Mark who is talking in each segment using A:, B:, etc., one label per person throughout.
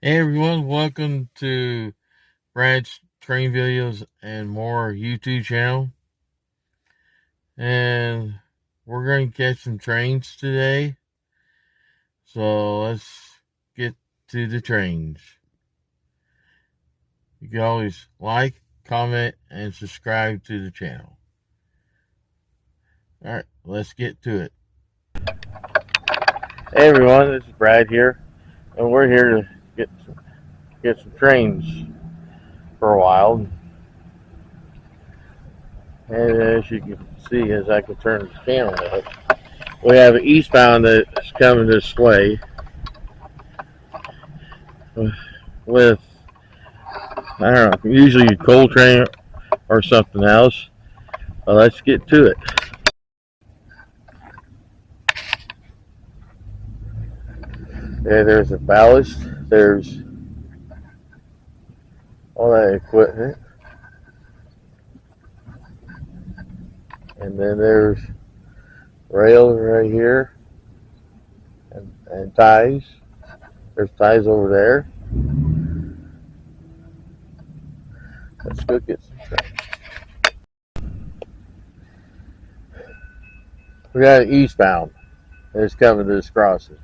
A: Hey everyone, welcome to Brad's Train Videos and More YouTube channel. And we're going to catch some trains today. So let's get to the trains. You can always like, comment, and subscribe to the channel. Alright, let's get to it. Hey everyone, this is Brad here. And we're here to get some trains for a while. And as you can see, as I can turn the camera up, we have an eastbound that's coming this way with, I don't know, usually a coal train or something else. Well, let's get to it. Yeah, there's a ballast. There's all that equipment. And then there's rails right here and ties. There's ties over there. Let's go get some trains. We got an eastbound that's coming to this crossing.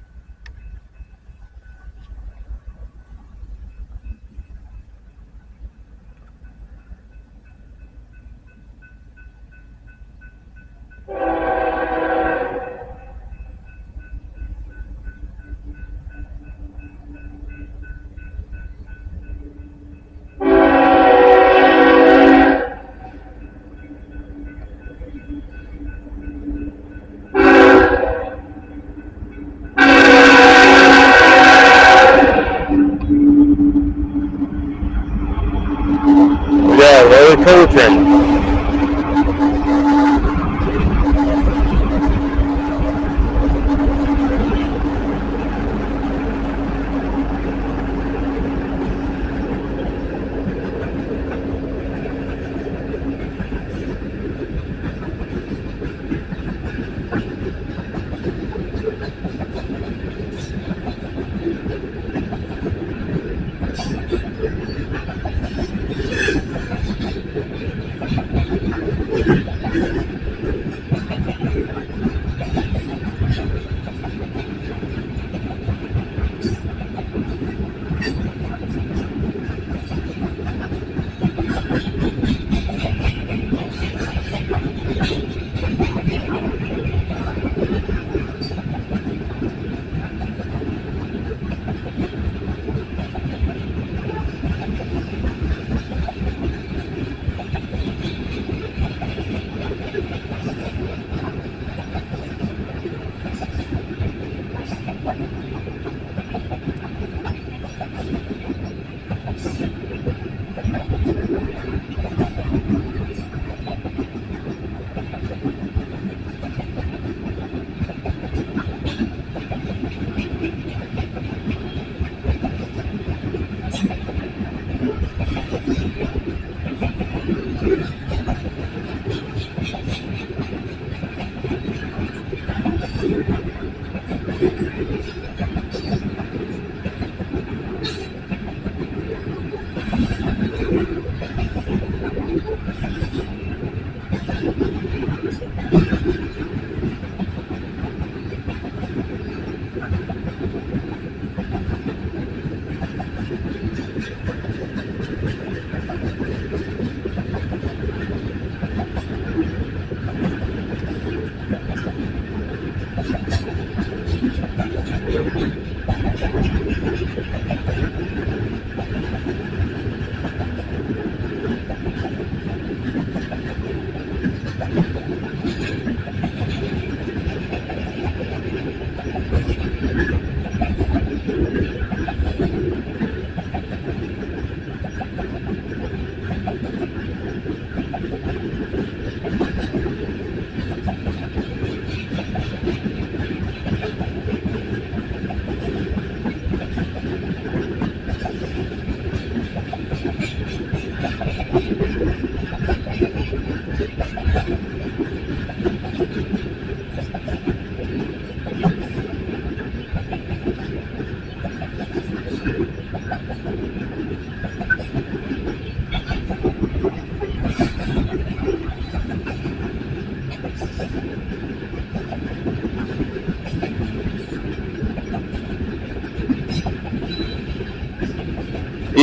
A: Yeah, another coal train.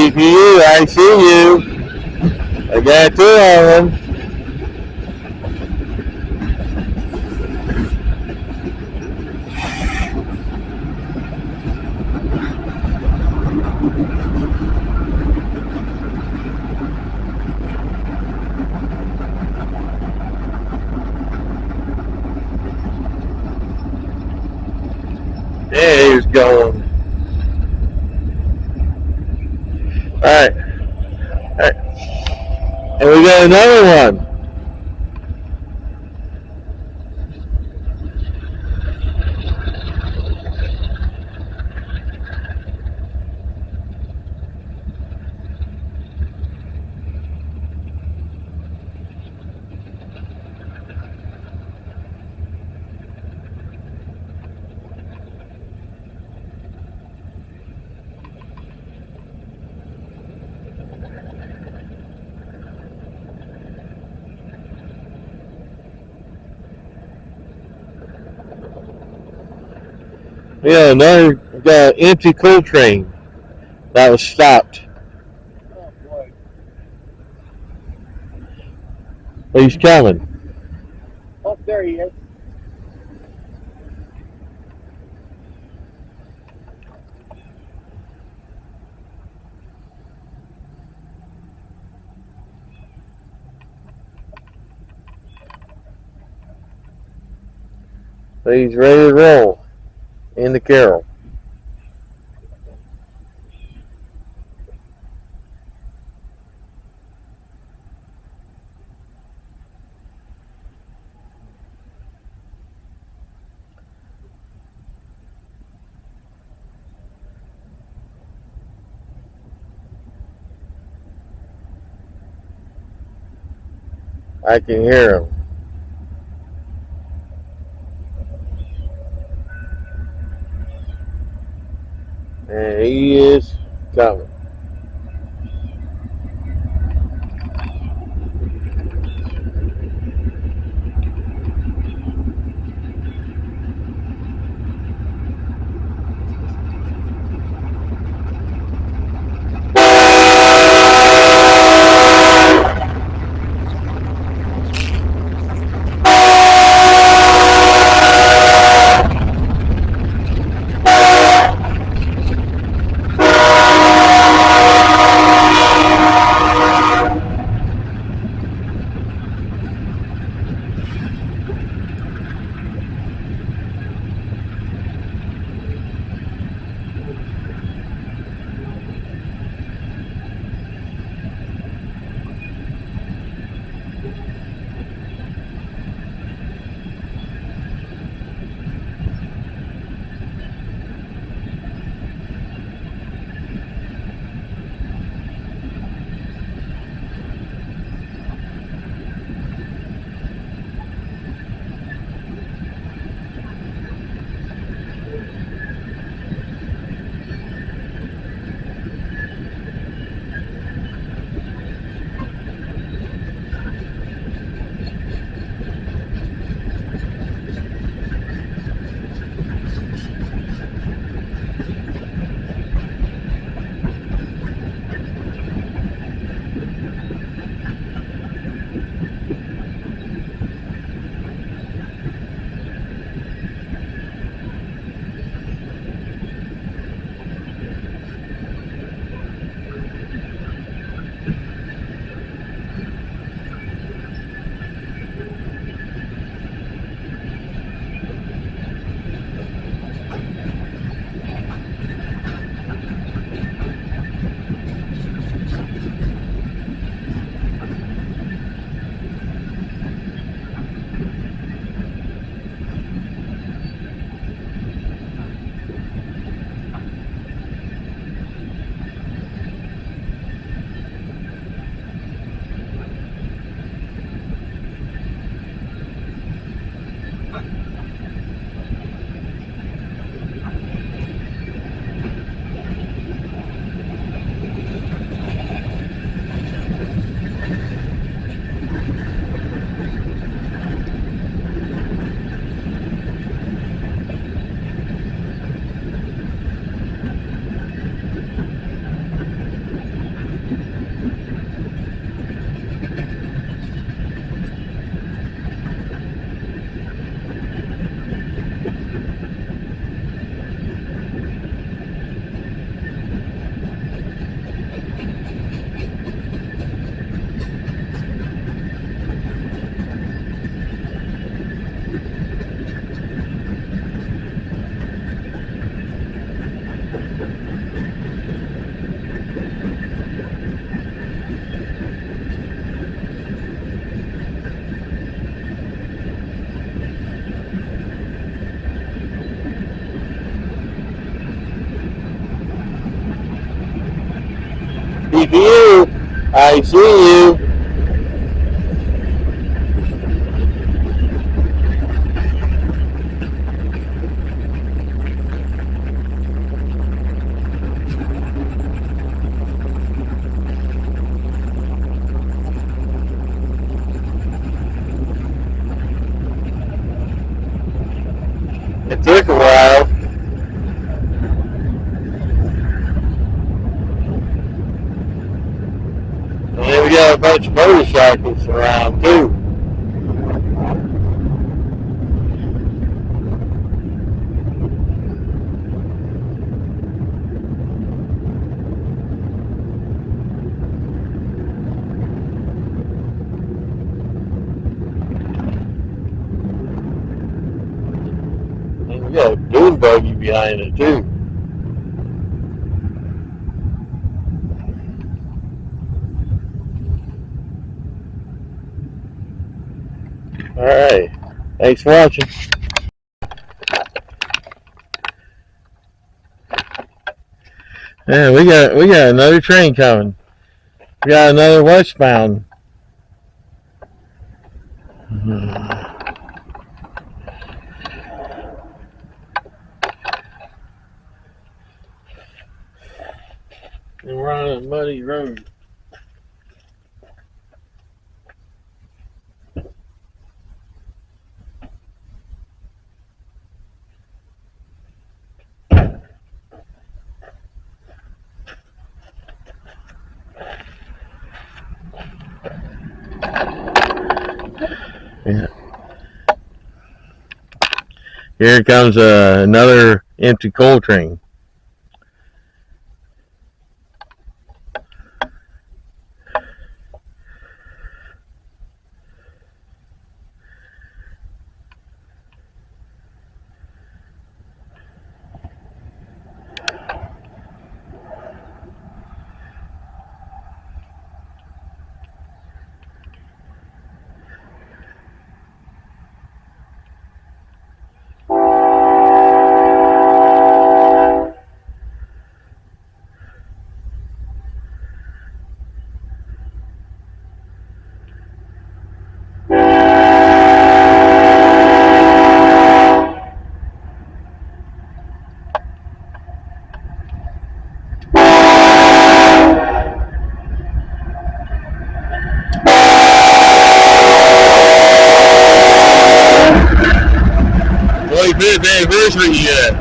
A: CPU, I see you. I got two of them. Yeah, he's going. Alright. Alright. And we got another one. Yeah, another got an empty coal train that was stopped.
B: Oh boy.
A: He's coming.
B: Oh, there he is.
A: He's ready to roll into Cairo. I can hear him. And he is coming. CPU, I see you. It took a while. And then we got a bunch of motorcycles around too. And we got a dune buggy behind it too. Alright. Thanks for watching. Yeah, we got another train coming. We got another westbound. And we're on a muddy road. Yeah. Here comes another empty coal train. Boy, 5th anniversary yet.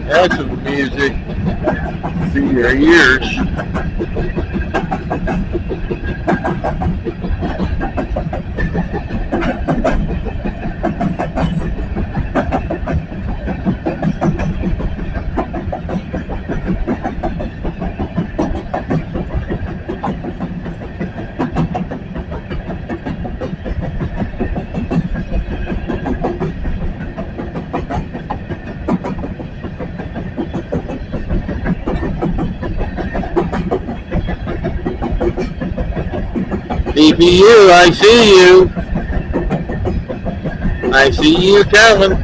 A: That's some music to your ears. CPU, I see you. I see you coming.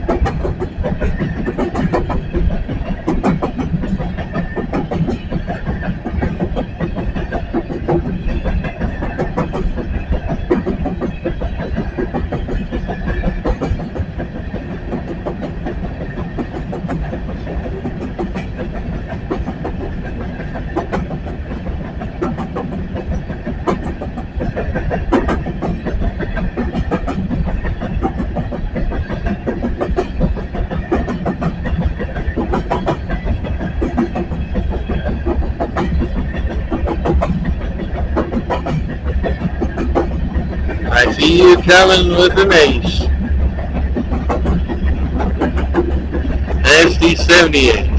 A: I see you coming with an ace. SD78.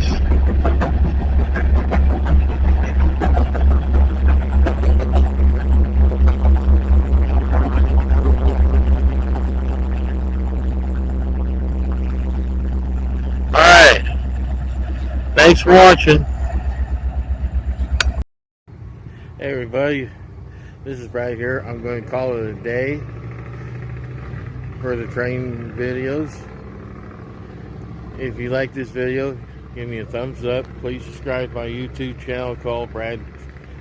A: Alright. Thanks for watching. Hey everybody. This is Brad here. I'm going to call it a day for the train videos. If you like this video, give me a thumbs up. Please subscribe to my YouTube channel called Brad's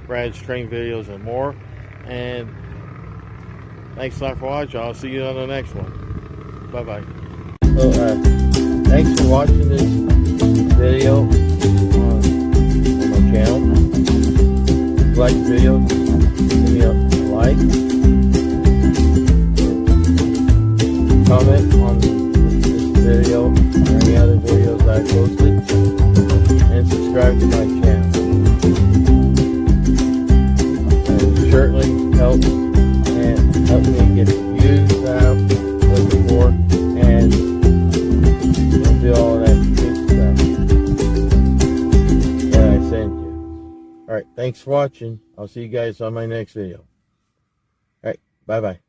A: Train Videos and More. And thanks a lot for watching. I'll see you on the next one. Bye bye. So, thanks for watching this video on my channel. If you like the video, give me a like, comment on this video or any other videos I posted, and subscribe to my channel. It certainly helps me get the views that I'm looking for and do all that good stuff that I send you. Alright, thanks for watching. I'll see you guys on my next video. Alright, bye-bye.